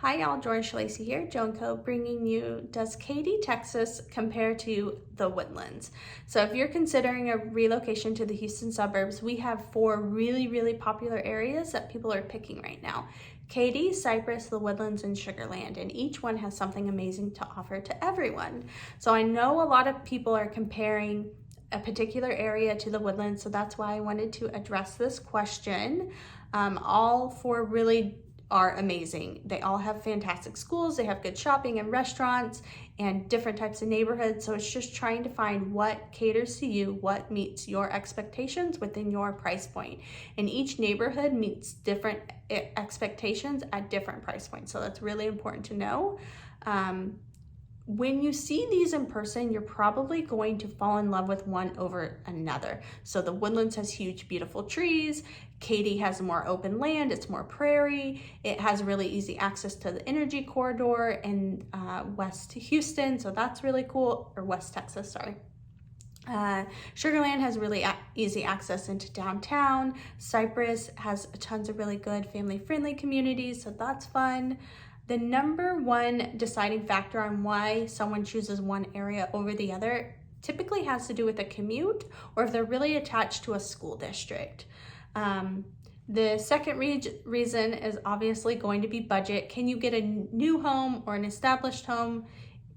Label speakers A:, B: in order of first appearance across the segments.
A: Hi y'all, George Lacey here, Joe & Co, bringing you, does Katy, Texas compare to the Woodlands? So if you're considering a relocation to the Houston suburbs, we have four really popular areas that people are picking right now. Katy, Cypress, the Woodlands, and Sugar Land, and each one has something amazing to offer to everyone. So I know a lot of people are comparing a particular area to the Woodlands, so that's why I wanted to address this question. All four really are amazing. They all have fantastic schools, they have good shopping and restaurants and different types of neighborhoods. So it's just trying to find what caters to you, what meets your expectations within your price point. And each neighborhood meets different expectations at different price points. So that's really important to know. When you see these in person, you're probably going to fall in love with one over another. So the Woodlands has huge, beautiful trees. Katy has more open land, it's more prairie. It has really easy access to the energy corridor in West Houston, so that's really cool, or West Texas, sorry. Sugar Land has really easy access into downtown. Cypress has tons of really good family-friendly communities, so that's fun. The number one deciding factor on why someone chooses one area over the other typically has to do with a commute or if they're really attached to a school district. The second reason is obviously going to be budget. Can you get a new home or an established home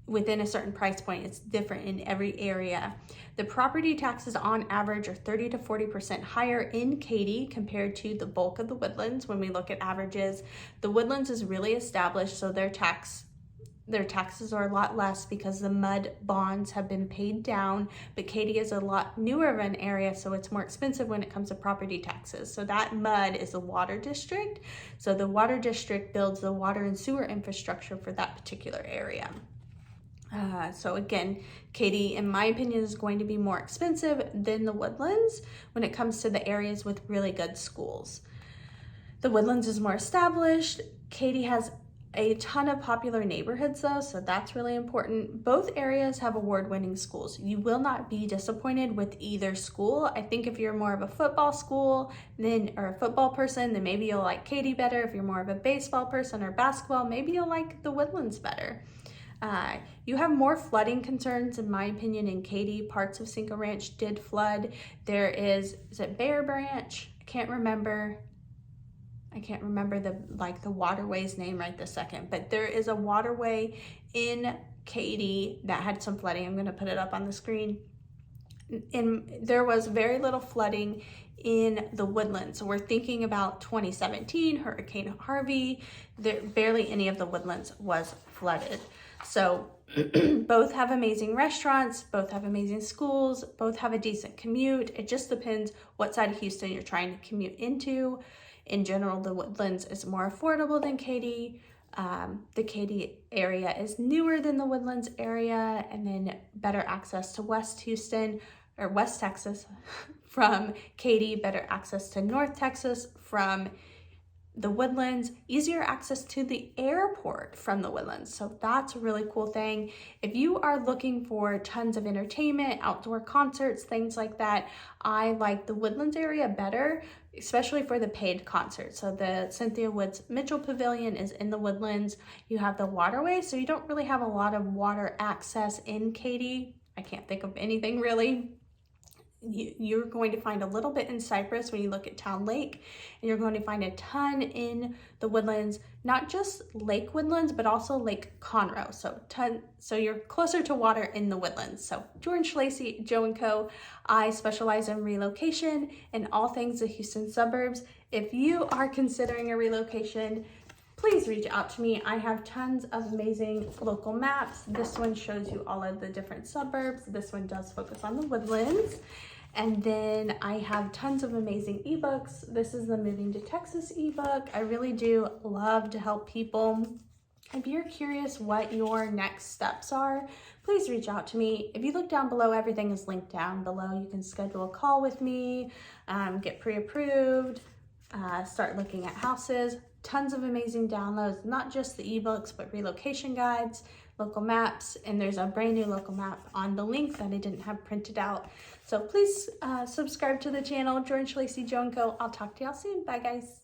A: within a certain price point? It's different in every area. The property taxes on average are 30 to 40% higher in Katy compared to the bulk of the Woodlands. When we look at averages, the Woodlands is really established, so their taxes are a lot less because the MUD bonds have been paid down, but Katy is a lot newer of an area, so it's more expensive when it comes to property taxes. So that MUD is the water district. So the water district builds the water and sewer infrastructure for that particular area. So again, Katy, in my opinion, is going to be more expensive than the Woodlands when it comes to the areas with really good schools. The Woodlands is more established. Katy has a ton of popular neighborhoods though, so that's really important. Both areas have award-winning schools. You will not be disappointed with either school. I think if you're more of a football school or a football person, then maybe you'll like Katy better. If you're more of a baseball person or basketball, maybe you'll like the Woodlands better. You have more flooding concerns, in my opinion, in Katy. Parts of Cinco Ranch did flood. There is it Bear Branch? I can't remember the waterway's name right this second, but there is a waterway in Katy that had some flooding. I'm gonna put it up on the screen. And there was very little flooding in the Woodlands. So we're thinking about 2017, Hurricane Harvey. Barely any of the Woodlands was flooded. So both have amazing restaurants, both have amazing schools, both have a decent commute. It just depends what side of Houston you're trying to commute into. In general, the Woodlands is more affordable than Katy. The Katy area is newer than the Woodlands area, and then better access to West Houston or West Texas from Katy, better access to North Texas from the Woodlands, easier access to the airport from the Woodlands. So that's a really cool thing. If you are looking for tons of entertainment, outdoor concerts, things like that, I like the Woodlands area better, especially for the paid concerts. So the Cynthia Woods Mitchell Pavilion is in the Woodlands. You have the waterway, so you don't really have a lot of water access in Katy. I can't think of anything really. You're going to find a little bit in Cypress when you look at Town Lake, and you're going to find a ton in the Woodlands, not just Lake Woodlands, but also Lake Conroe. So you're closer to water in the Woodlands. So George Lacey, Joe & Co. I specialize in relocation and all things the Houston suburbs. If you are considering a relocation, please reach out to me. I have tons of amazing local maps. This one shows you all of the different suburbs. This one does focus on the Woodlands. And then I have tons of amazing ebooks. This is the Moving to Texas ebook. I really do love to help people. If you're curious what your next steps are, please reach out to me. If you look down below, everything is linked down below. You can schedule a call with me, get pre-approved, start looking at houses. Tons of amazing downloads, not just the ebooks, but relocation guides, local maps, and there's a brand new local map on the link that I didn't have printed out. So please subscribe to the channel, George Lacey, Joe & Co. I'll talk to y'all soon. Bye, guys.